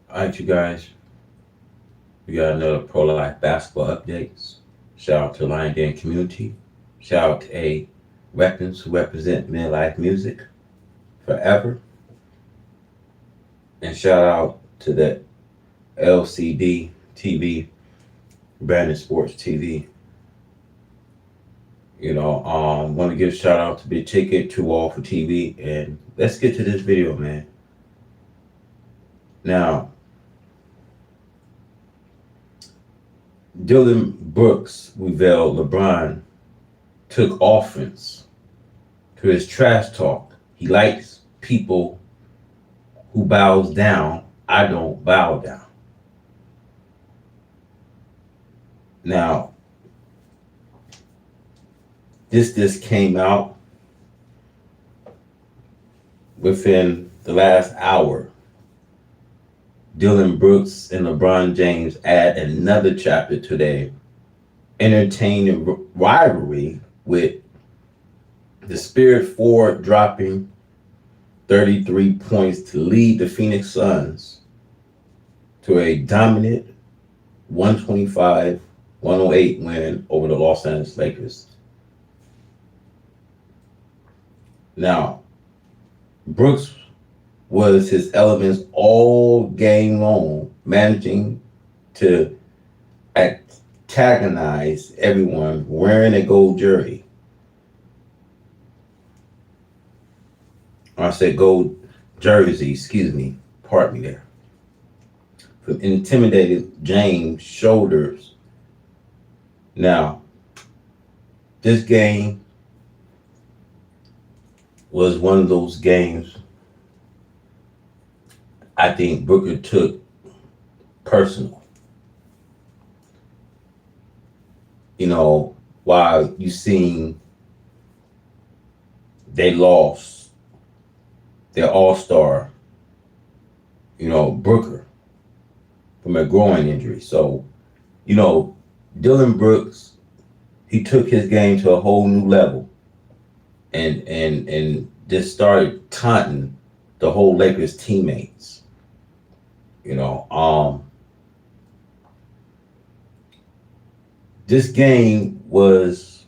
All right, you guys, we got another pro life basketball updates. Shout out to Lion Den community. Shout out to A Weapons who represent midlife music forever. And shout out to the LCD TV, Brandon Sports TV. Want to give a shout out to Big Ticket, 2 All for TV. And let's get to this video, man. Now, Dillion Brooks revealed LeBron took offense to his trash talk. He likes people who bows down. I don't bow down. Now, this came out within the last hour. Dillion Brooks and LeBron James add another chapter to their entertaining rivalry with the Spirit Forward dropping 33 points to lead the Phoenix Suns to a dominant 125-108 win over the Los Angeles Lakers. Now, Brooks was his elements all game long, managing to antagonize everyone wearing a gold jersey. I said gold jersey, excuse me, pardon me there. From intimidated James' shoulders. Now, this game was one of those games I think Booker took personal. While you seen they lost their all-star, Booker from a groin injury. So, Dillion Brooks, he took his game to a whole new level and just started taunting the whole Lakers teammates. This game was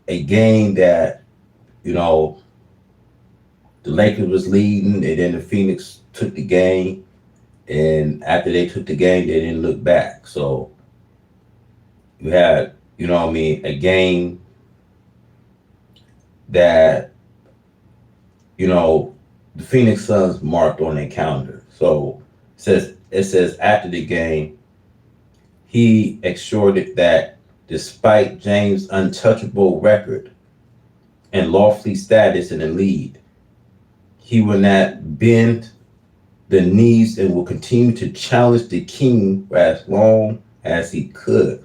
a game that, the Lakers was leading, and then the Phoenix took the game. And after they took the game, they didn't look back. So you had, a game that, the Phoenix Suns marked on their calendar. So it says after the game, he assured that despite James' untouchable record and lofty status in the league, he will not bend the knees and will continue to challenge the king for as long as he could.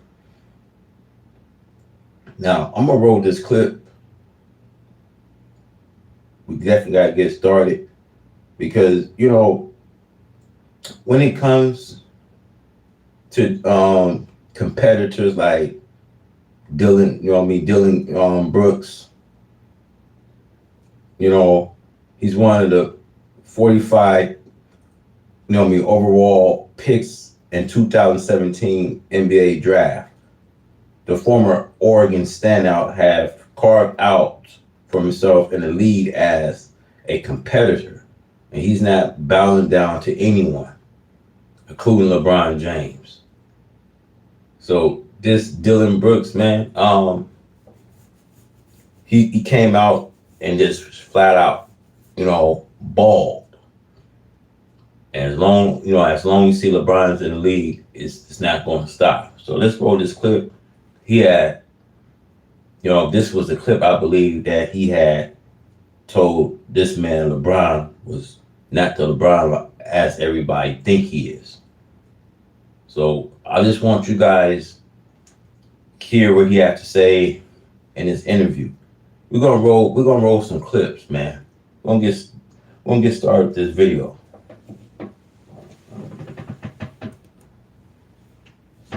Now, I'm going to roll this clip. We definitely got to get started because, when it comes to competitors like Dillion Brooks, he's one of the 45, overall picks in 2017 NBA draft. The former Oregon standout have carved out for himself in the league as a competitor, and he's not bowing down to anyone, including LeBron James. So this Dillion Brooks, man, he came out and just flat out, balled. And as long as you see LeBron's in the league, it's not going to stop. So let's roll this clip. He had, this was the clip I believe that he had told this man LeBron was not the LeBron as everybody think he is. So I just want you guys to hear what he had to say in his interview. We're gonna roll some clips, man. We're gonna get started with this video. I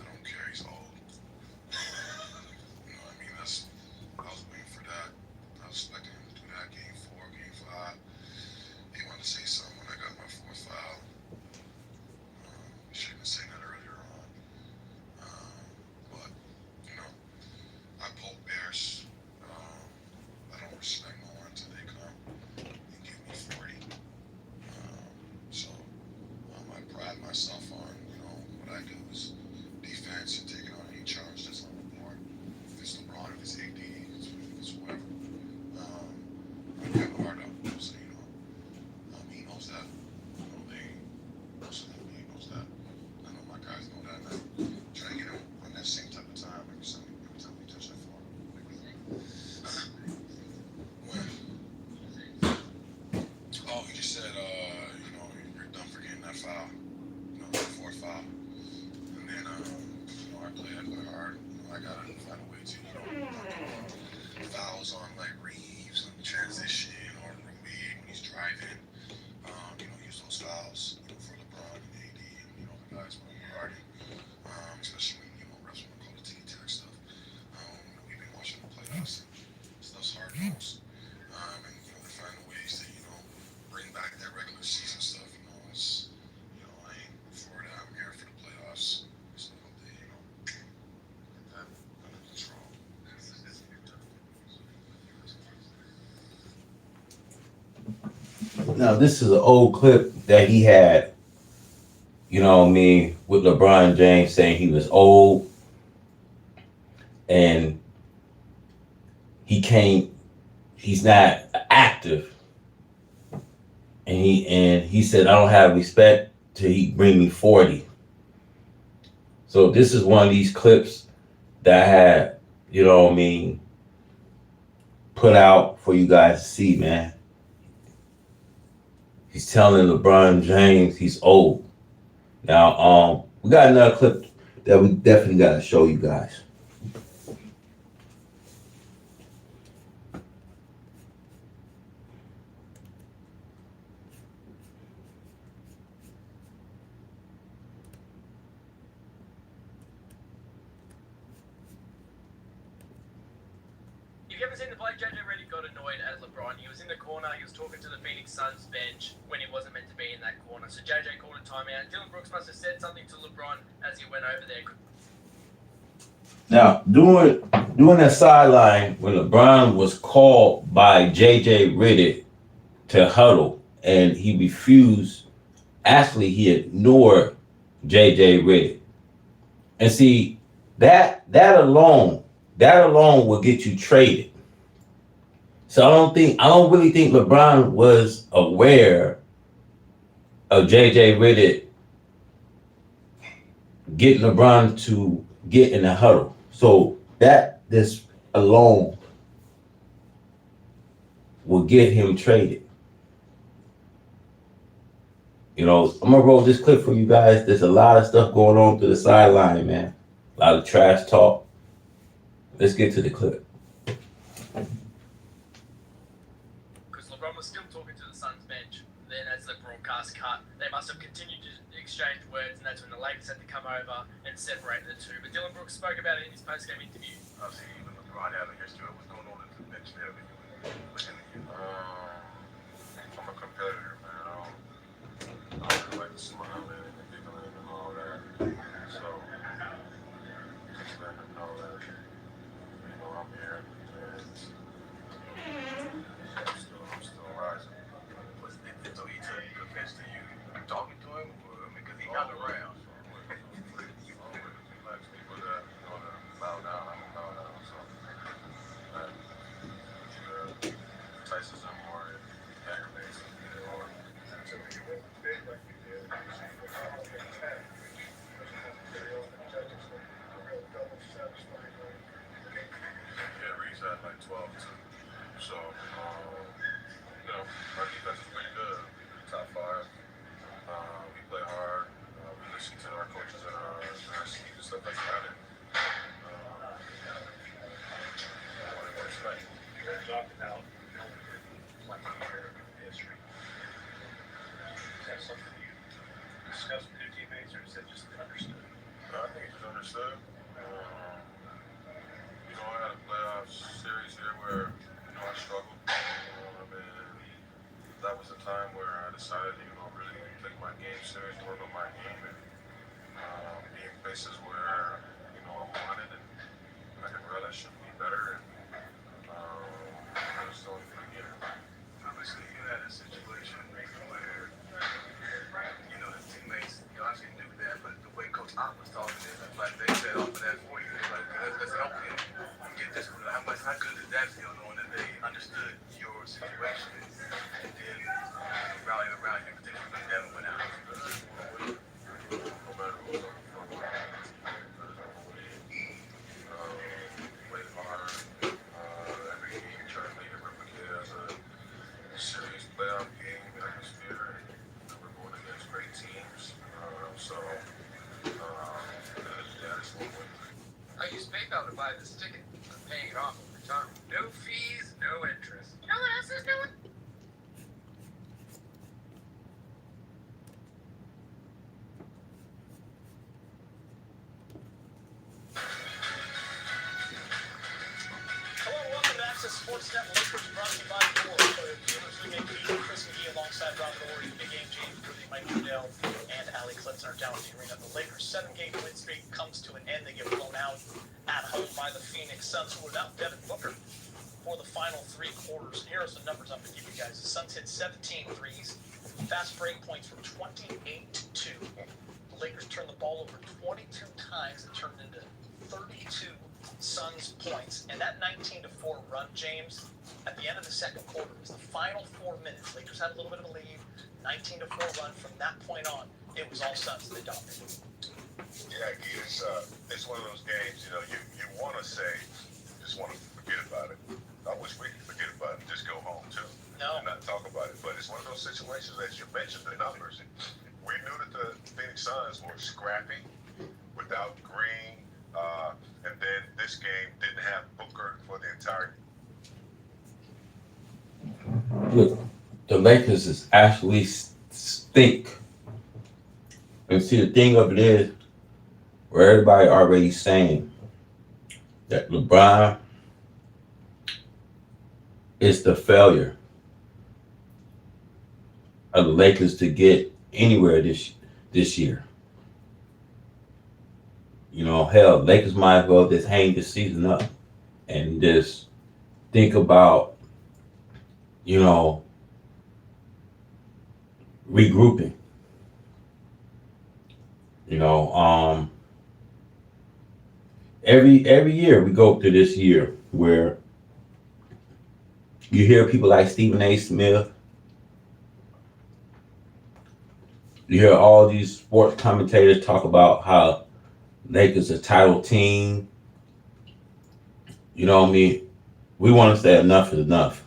don't care. He's old. I mean, I was waiting for that. I gotta find a way to, not call fouls on like Reeves on the transition or Rui when he's driving. Use those fouls, for LeBron and AD and the guys when we're guarding. Especially when refs want to call the ticky tack stuff. We've been watching the playoffs and stuff's hard nosed. And they're finding ways to bring back that regular season stuff. It's I ain't for that. I'm here for the playoffs. So they get that under control. Now, this is an old clip that he had, with LeBron James saying he was old and he's not active. And he said, I don't have respect till he bring me 40. So this is one of these clips that I had, put out for you guys to see, man. He's telling LeBron James he's old. Now, we got another clip that we definitely got to show you guys. If you haven't seen the play, JJ Redick got annoyed at LeBron. He was in the corner. He was talking to the Phoenix Suns bench when he wasn't meant to be in that corner. So JJ called a timeout. Dillion Brooks must have said something to LeBron as he went over there. Now, during that sideline, when LeBron was called by JJ Redick to huddle, and he refused, actually he ignored JJ Redick. And see, that alone will get you traded. So I don't really think LeBron was aware of JJ Redick getting LeBron to get in the huddle. So this alone will get him traded. I'm gonna roll this clip for you guys. There's a lot of stuff going on through the sideline, man. A lot of trash talk. Let's get to the clip. Because LeBron was still talking to the Suns bench. Then as the broadcast cut, they must have continued to exchange words, and that's when the Lakers had to come over and separate the two. But Dillion Brooks spoke about it in his post-game interview. Obviously, even LeBron had a history of what's going on in the bench there. From a competitor, man, I don't really like to smile and giggling and all that. So, just letting them know that, I'm here and I'm still rising. So he took offense to you talking to him? Because he got around. People that want to bow down, I'm going to bow down. So, Tyson's more aggravates him. So when you went big like you did, yeah, Reeves had like 12 too. So, our defense is pretty good. Top 5. We play hard. We listen to our coaches and our schemes and stuff like that. And what to expect. You guys talked about like a year of history. Is that something you discussed with your teammates, or is that just understood? I think it's just understood. I had a playoff series here where I struggled. That was the time where I decided to really take my game serious, work on my game, and be in places where I wanted, and I could realize I should be better. And that's the only thing here. Obviously, you had a situation where the teammates obviously knew that, but the way Coach Ott was talking, like they said off of that for you, like let's help him get this. How good did that feel knowing that they understood your situation and then rallied around you, particularly when Devin went out? No matter who's on the front line, played hard. Every game try to make it replicate as a serious playoff game atmosphere. We're going against great teams. Yeah, it's one win. You speak about to Sportsnet Lakers brought to you by Ford. Dealers we make beat Chris McGee alongside Robert Ory. Big game James Worthy, Mike Trudell, and Allie Clifton are down at the arena. The Lakers' 7-game win streak comes to an end. They get blown out at home by the Phoenix Suns, who are without Devin Booker for the final 3 quarters. Here are some numbers I'm going to give you guys. The Suns hit 17 threes. Fast break points from 28 to 2. The Lakers turned the ball over 22 times. It turned into 32 Suns points. And that 19-4 run, James, at the end of the second quarter was the final 4 minutes. Lakers had a little bit of a lead. 19-4 run. From that point on, it was all Suns. They dominated. Yeah, it's one of those games, you know, you want to say, just want to forget about it. I wish we could forget about it and just go home, too. No. And not talk about it. But it's one of those situations that you mentioned the numbers. We knew that the Phoenix Suns were scrappy without Green, and then this game didn't have Booker for the entire. Look, the Lakers is actually stink. And see, the thing of it is, where everybody already saying that LeBron is the failure of the Lakers to get anywhere this year. You know, hell, Lakers might as well just hang the season up and just think about, you know, regrouping. You know, every year we go through this year where you hear people like Stephen A. Smith. You hear all these sports commentators talk about how Lakers a title team. You know what I mean? We want to say enough is enough.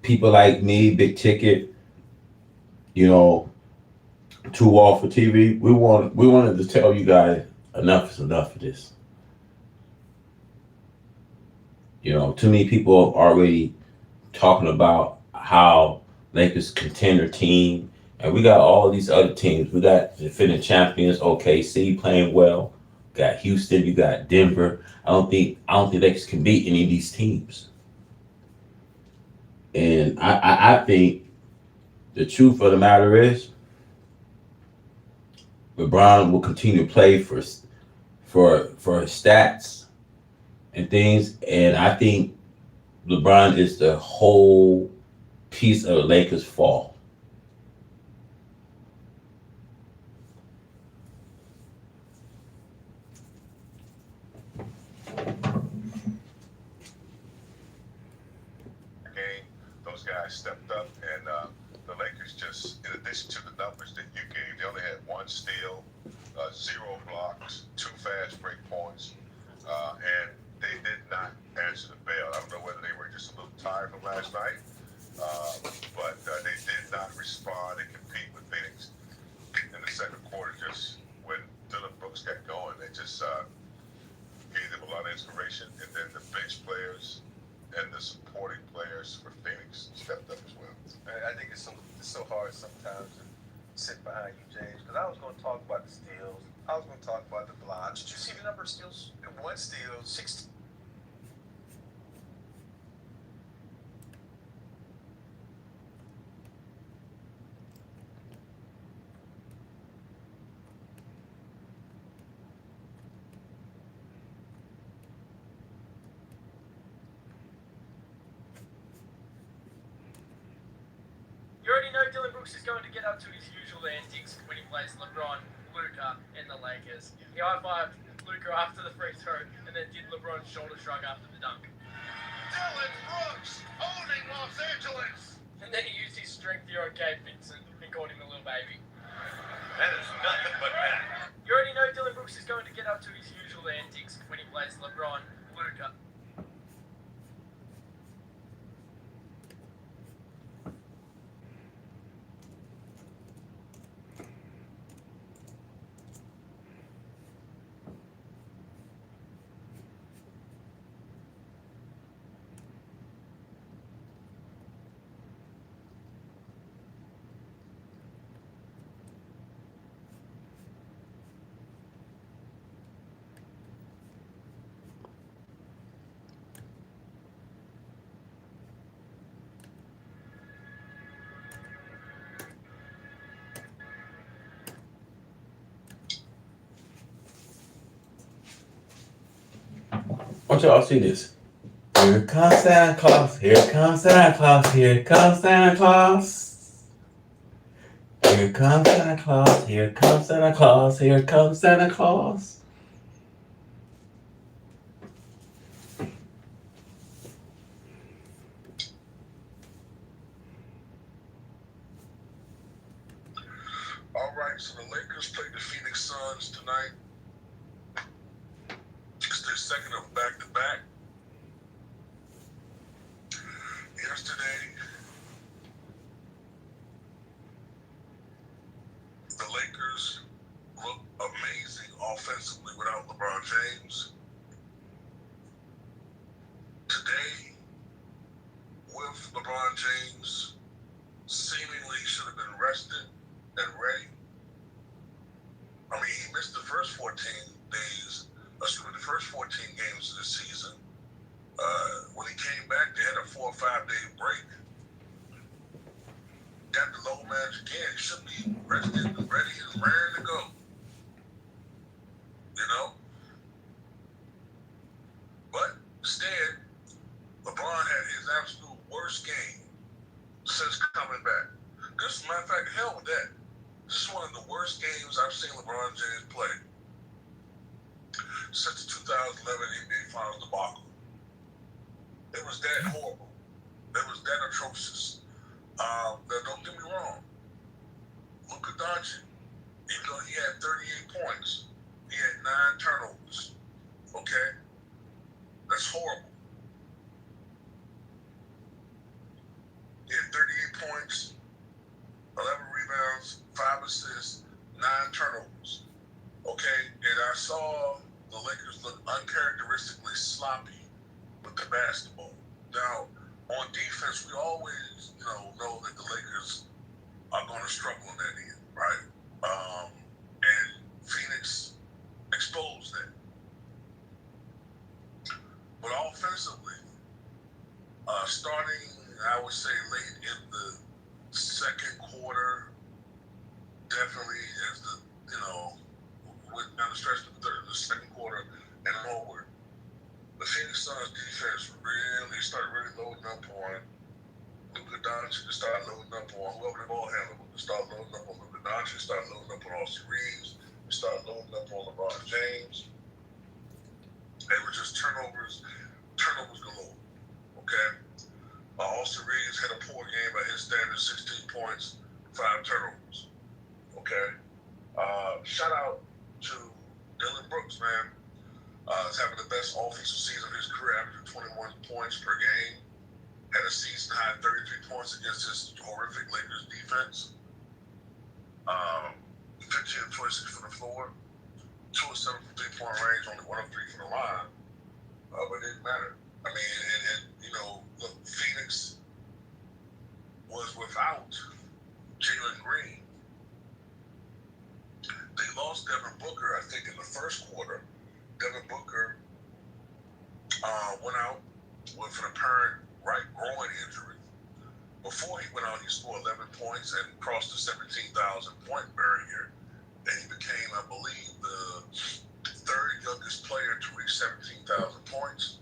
People like me, Big Ticket, you know, Too Wall for TV. We wanted to tell you guys enough is enough of this. You know, too many people are already talking about how Lakers contender team, and we got all these other teams. We got the defending champions, OKC playing well. Got Houston, you got Denver. I don't think Lakers can beat any of these teams. And I think the truth of the matter is, LeBron will continue to play for his stats and things, and I think LeBron is the whole piece of the Lakers' fall. Game, those guys stepped up, and the Lakers just, in addition to the numbers that you gave, they only had 1 steal, 0 blocks, 2 fast break points, and they did not answer the bell. I don't know whether they were just a little tired from last night, but they did not respond and compete with Phoenix in the second quarter. Just when Dillion Brooks got going, they just gave them a lot of inspiration, and then the bench players and the supporting players for Phoenix stepped up as well. I think it's so hard sometimes to sit behind you, James, because I was going to talk about the steals. I was going to talk about the blocks. Did you see the number of steals? 1 steal, 16. You already know Dillion Brooks is going to get up to his usual antics when he plays LeBron, Luka, and the Lakers. He high-fived Luka after the free throw and then did LeBron's shoulder shrug after the dunk. Dillion Brooks owning Los Angeles. And then he used his strength here on Gabe Vincent and called him a little baby. That is nothing but that. You already know Dillion Brooks is going to get up to his usual antics when he plays LeBron, Luka. want y'all to see this. Here comes Santa Claus. Here comes Santa Claus. Here comes Santa Claus. Here comes Santa Claus. Here comes Santa Claus. Here comes Santa Claus. All right, so the Lakers play the Phoenix Suns tonight. It's their second of back-to-back. Yesterday, the Lakers looked amazing offensively without LeBron James. Today, with LeBron James, seemingly should have been rested and ready. I mean, he missed the first 14 days, the first 14 games of the season. When he came back, they had a 4 or 5 day break. Got the low match again. He should be rested and ready and raring to go. You know? But instead, LeBron had his absolute worst game since coming back. This, matter of fact, hell with that. This is one of the worst games I've seen LeBron James play since the 2011 NBA Finals debacle. It was that horrible. It was that atrocious. Now, don't get me wrong. Luka Doncic, even though he had 38 points, he had 9 turnovers. Okay? That's horrible. He had 38 points, 11 rebounds, 5 assists, 9 turnovers. Okay? And I saw the Lakers look uncharacteristically sloppy with the basketball. Now, on defense, we always, know that the Lakers are going to struggle in that end, right? And Phoenix exposed that. But offensively, starting, I would say, late in the second quarter, definitely as the, went down the stretch of the second quarter and onward, the Phoenix Suns defense really started loading up on Luka Doncic, to start loading up on whoever the ball handler was, to start loading up on Luka Doncic, start loading up on Austin Reeves, start loading up on LeBron James. They were just turnovers galore. Okay? Austin Reeves had a poor game by his standard, 16 points, 5 turnovers. Okay? Shout out to Dillion Brooks, man. He's having the best offensive season of his career, averaging 21 points per game. Had a season high 33 points against his horrific Lakers defense. 15 of 26 from the floor, 2 of 7 from 3-point range, only 1 of 3 from the line. But it didn't matter. I mean, look, Phoenix was without Jalen Green. They lost Devin Booker, I think, in the first quarter. Devin Booker went out with an apparent right groin injury. Before he went out, he scored 11 points and crossed the 17,000 point barrier. And he became, I believe, the 3rd youngest player to reach 17,000 points.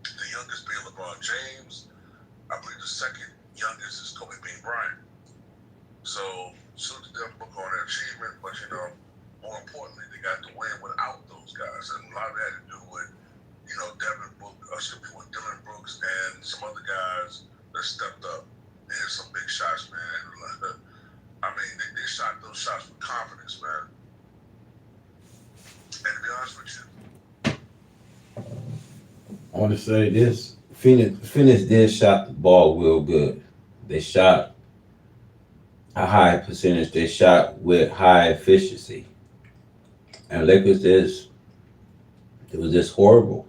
The youngest being LeBron James. I believe the 2nd youngest is Kobe Bryant. So, salute to Devin Booker on that achievement, but more importantly, they got the win without those guys. And a lot of that had to do with, with Dillion Brooks and some other guys that stepped up and hit some big shots, man. I mean, they shot those shots with confidence, man. And to be honest with you, I want to say this. Phoenix did shot the ball real good. They shot a high percentage. They shot with high efficiency. And Lakers it was just horrible.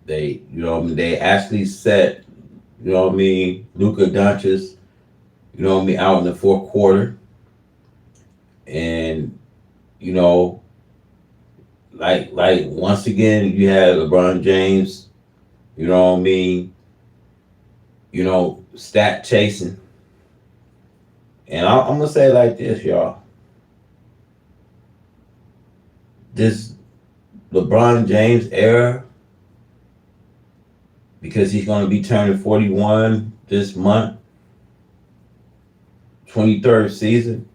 They, they actually set, Luka Doncic, out in the 4th quarter. And, like once again, you had LeBron James, stat chasing. And I'm gonna say it like this, y'all. This LeBron James era, because he's going to be turning 41 this month, 23rd season.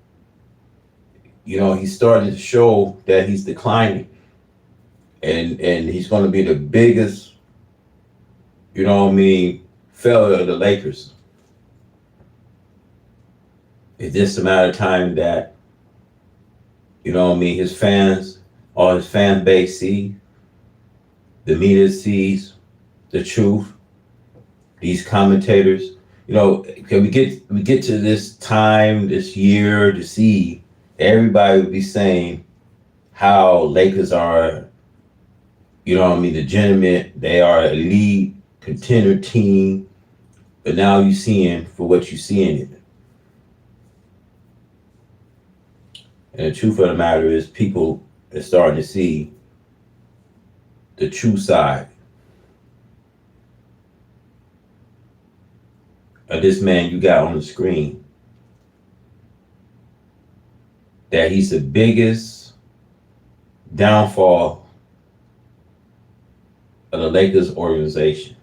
He's starting to show that he's declining, and he's going to be the biggest, failure of the Lakers. It's just a matter of time that, his fans, all his fan base see, the media sees the truth, these commentators. We get to this time, this year, to see everybody would be saying how Lakers are, legitimate. They are a elite contender team. But now you're seeing for what you see in it. And the truth of the matter is, people are starting to see the true side of this man you got on the screen. That he's the biggest downfall of the Lakers organization.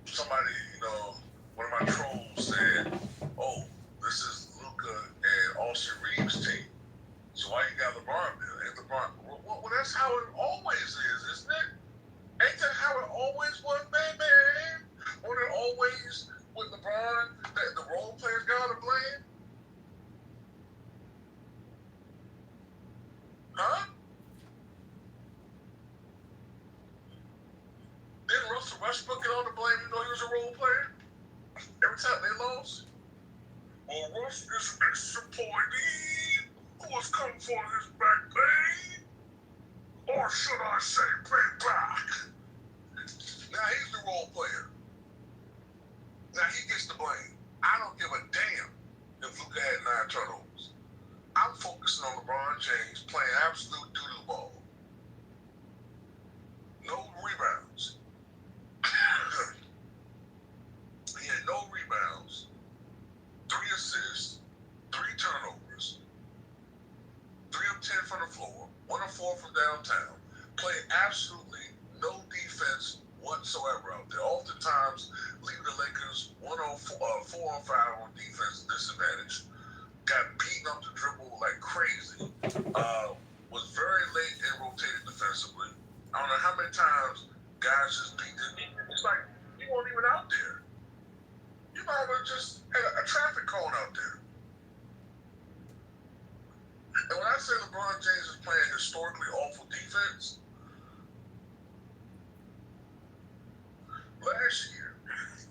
Somebody, one of my trolls said, "Oh, this is Luka and Austin Reeves' team. So why you got LeBron there? Ain't LeBron? Well, that's how it always is, isn't it? Ain't that how it always was, man? When it always with LeBron, that the role players got to blame? Huh? Didn't Russell Westbrook get all the blame even though he was a role player? Every time they lost? Well, Russ is disappointed. Who was coming for his back pain? Or should I say payback? Now he's the role player. Now he gets the blame. I don't give a damn if Luka had 9 turnovers. I'm focusing on LeBron James playing absolute doo-doo ball. No rebounds. He had no rebounds, 3 assists, 3 turnovers, 3 of 10 from the floor, 1 of 4 from downtown. Played absolutely no defense whatsoever out there. Oftentimes, leaving the Lakers 4 on 5 on defense disadvantage. Got beaten up the dribble like crazy. Was very late and rotated defensively. I don't know how many times guys just beat them. It's like you weren't even out there. You might have just had a traffic cone out there. And when I say LeBron James is playing historically awful defense, last year,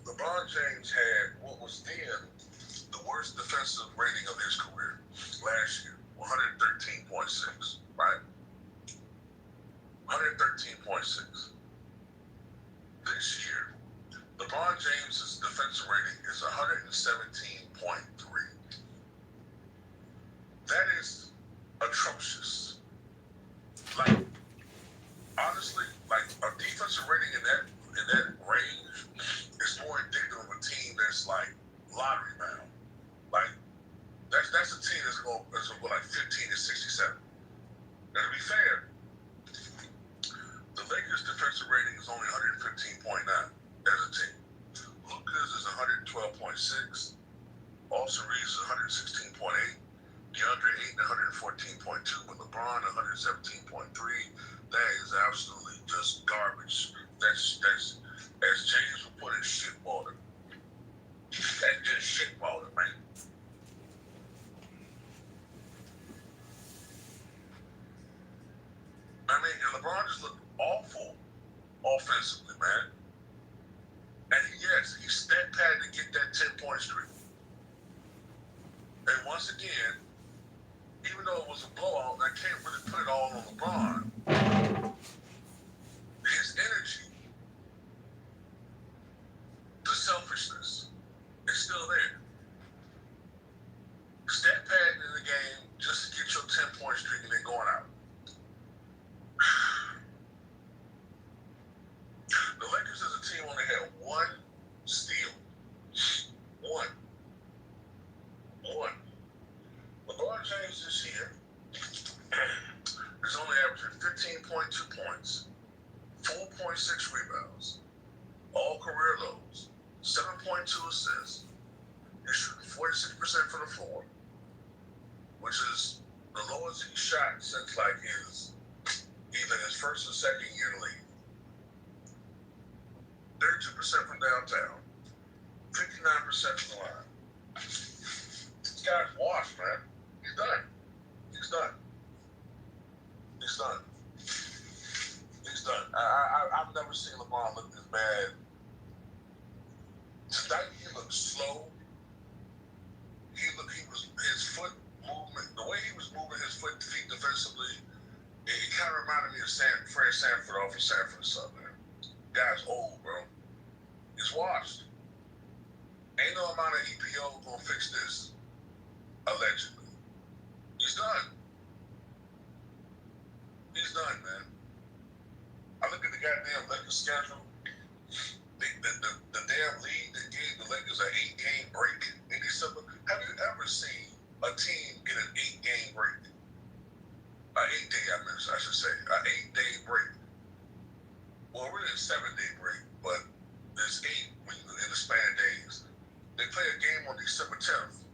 LeBron James had what was then the worst defensive rating of his career. Last year, 113.6, right? 113.6. This year, LeBron James's defensive rating is 117.3. That is atrocious. Like, honestly, like a defensive rating in that range is more indicative of a team that's like lottery bound. Like that's a team that's going go like 15 to 67. Now to be fair, the Lakers' defensive rating is only 115.9 as a team. Luka's is 112.6. Austin Reeves is 116.8. DeAndre Ayton 114.2. But LeBron 117.3. That is absolutely just garbage. That's as James would put it, shit water. That's just shit water, man. I mean, and LeBron just looked awful offensively, man. And yes, he stat padded to get that 10-point streak. And once again, even though it was a blowout, I can't really put it all on LeBron. His energy, the selfishness, is still there. Stat padding in the game just to get your 10-point streak and then going out. The Lakers as a team only had 1 steal One, LeBron James this year is only averaging 15.2 points, 4.6 rebounds, all career lows, 7.2 assists. He's shooting 46% from the floor, which is the lowest he's shot since like either his first or second year in the league. 32% from downtown, 59% from the line. This guy's washed, man. He's done. He's done. He's done. He's done. I've never seen LeBron look this bad. Tonight he looked slow. His foot movement, the way he was moving his feet defensively, it kind of reminded me of Fred Sanford off of Sanford or something. Guy's old, bro. He's washed. Ain't no amount of EPO gonna fix this. Allegedly. He's done. He's done, man. I look at the goddamn Lakers schedule. The damn league that gave the Lakers an 8-game break in December. Have you ever seen a team get an 8-game break? An 8-day, I should say. An 8-day break. Well, really a 7-day break, but there's 8 in the span of days. They play a game on December 10th.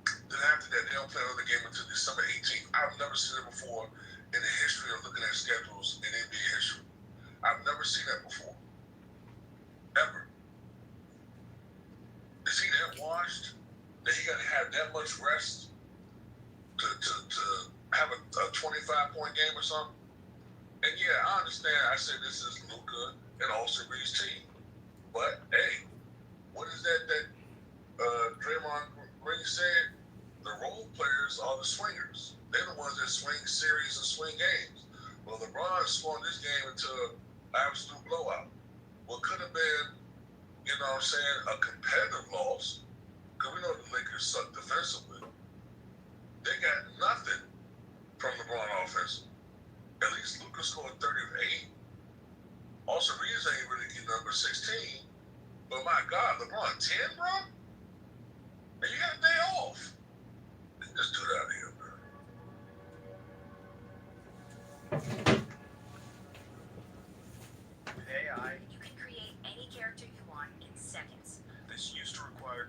Then after that, they don't play another game until December 18th. I've never seen it before in the history of looking at schedules in NBA history. I've never seen that before. Ever. Is he that washed that he got to have that much rest to have a 25-point game or something? And yeah, I understand. I said this is Luka and Austin Reeves' team. But hey, what is that Draymond Green said? The role players are the swingers. They're the ones that swing series and swing games. Well, LeBron swung this game into an absolute blowout. What could have been, you know what I'm saying, a competitive loss, because we know the Lakers suck defensively. They got nothing from LeBron offensively. At least Luka scored 38. Also, Reeves ain't really getting number 16. But my God, LeBron 10, bro? And you got a day off. Just do it out of here, man. With AI, You can create any character you want in seconds. this used to require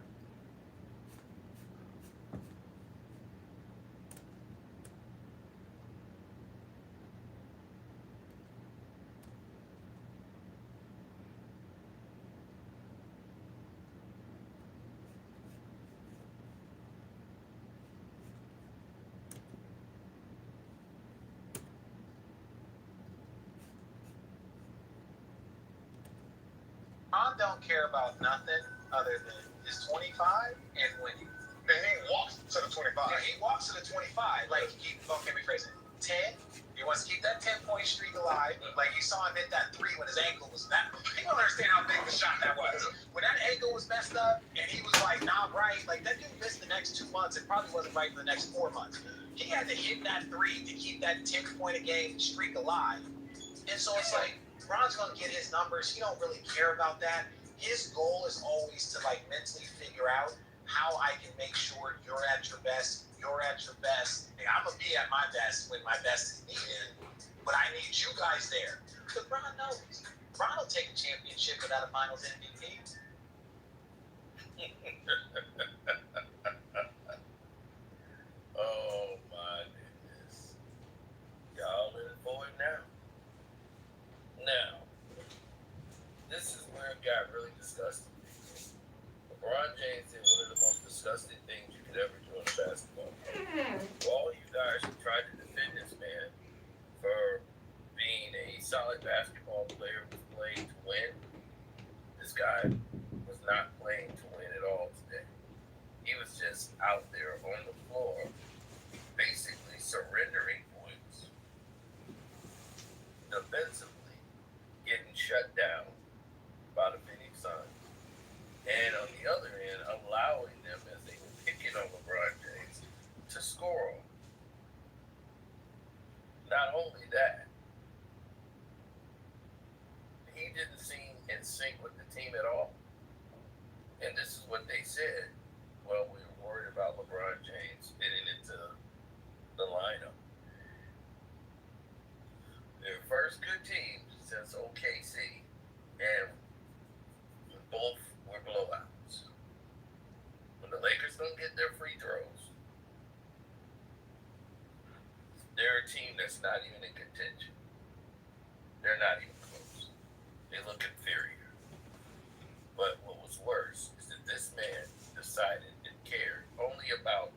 Ron don't care about nothing other than his 25 and winning. And he walks to the 25. Yeah, he walks to the 25. Like, okay, rephrase it. 10, he wants to keep that 10-point streak alive. Like, you saw him hit that 3 when his ankle was back. People don't understand how big the shot that was. When that ankle was messed up and he was like, not right, like, that dude missed the next 2 months. It probably wasn't right for the next 4 months. He had to hit that 3 to keep that 10-point-a-game streak alive. And so it's like, Bron's going to get his numbers. He don't really care about that. His goal is always to, like, mentally figure out how I can make sure you're at your best, you're at your best. Like, I'm going to be at my best when my best is needed, but I need you guys there. Because Bron knows. Bron will take a championship without a finals MVP. Oh my goodness. Y'all in for it now. Now, this is where it got really disgusting. LeBron James did one of the most disgusting things you could ever do in a basketball game. All you guys who tried to defend this man for being a solid basketball player who played to win, this guy was not playing to win at all today. He was just out there on the floor, basically surrendering points, defensively getting shut down by the Phoenix Suns, and on the other end, allowing them, as they were picking on LeBron James, to score on. Not only that, he didn't seem in sync with the team at all. And this is what they said. Well, we're a team that's not even in contention. They're not even close. They look inferior. But what was worse is that this man decided and cared only about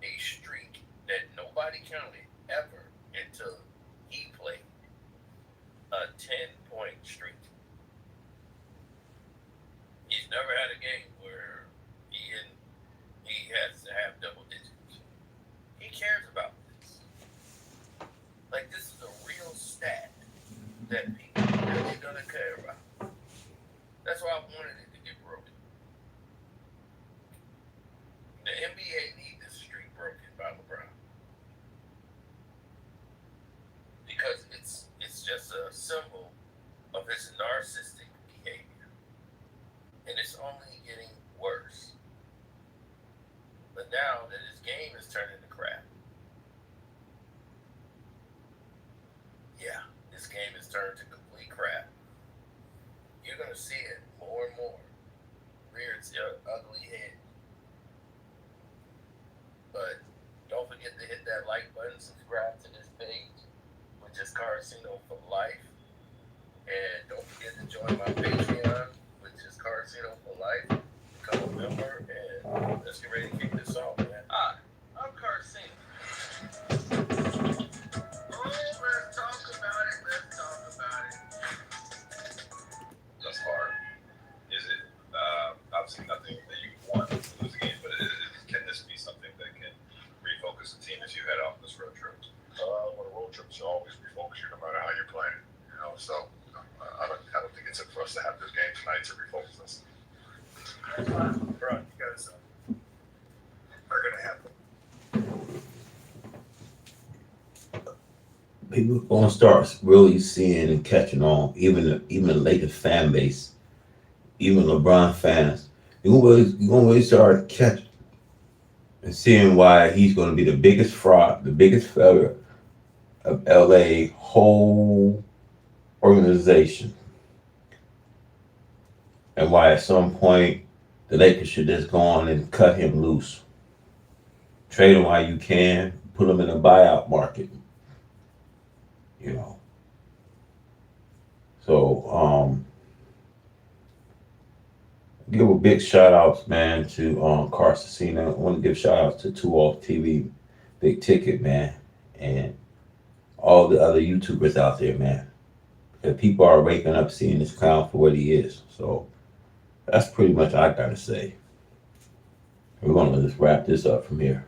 a streak that nobody counted ever until he played a 10-point streak. He's never had a game where he has to have double digits. He cares about this. Like, this is a real stat that people are really gonna care about. That's why I wanted it to get broken. The NBA needs this streak broken by LeBron. Because it's just a symbol of his narcissistic behavior. And it's only getting worse. But now that his game is turning to crap. Yeah, his game is turned to complete crap. You're gonna see it more and more rear its ugly head. But don't forget to hit that like button, subscribe to this page, which is Casino for Life. And don't forget to join my Patreon, which is Casino for Life. Become a member, and let's get ready to kick this off, man. Hi, I'm Carson. Oh, let's talk about it. Let's talk about it. That's hard. Is it obviously nothing that you want to lose a game, but can this be something that can refocus the team as you head off this road trip? When a road trip, you always refocus you no matter how you're playing. You know, so I don't think it's up for us to have this game tonight to refocus us. Bro, you guys They're gonna happen. People gonna start really seeing and catching on. Even the Lakers fan base, even LeBron fans, you're gonna really start catching and seeing why he's gonna be the biggest fraud, the biggest failure of LA whole organization, and why at some point the Lakers should just go on and cut him loose, trade him while you can, put him in a buyout market. You know. So give a big shout outs, man, to Casino. I want to give shout outs to 2 Off TV, Big Ticket, man, and all the other YouTubers out there, man. And people are waking up seeing this clown for what he is. So that's pretty much all I gotta say. We're gonna just wrap this up from here.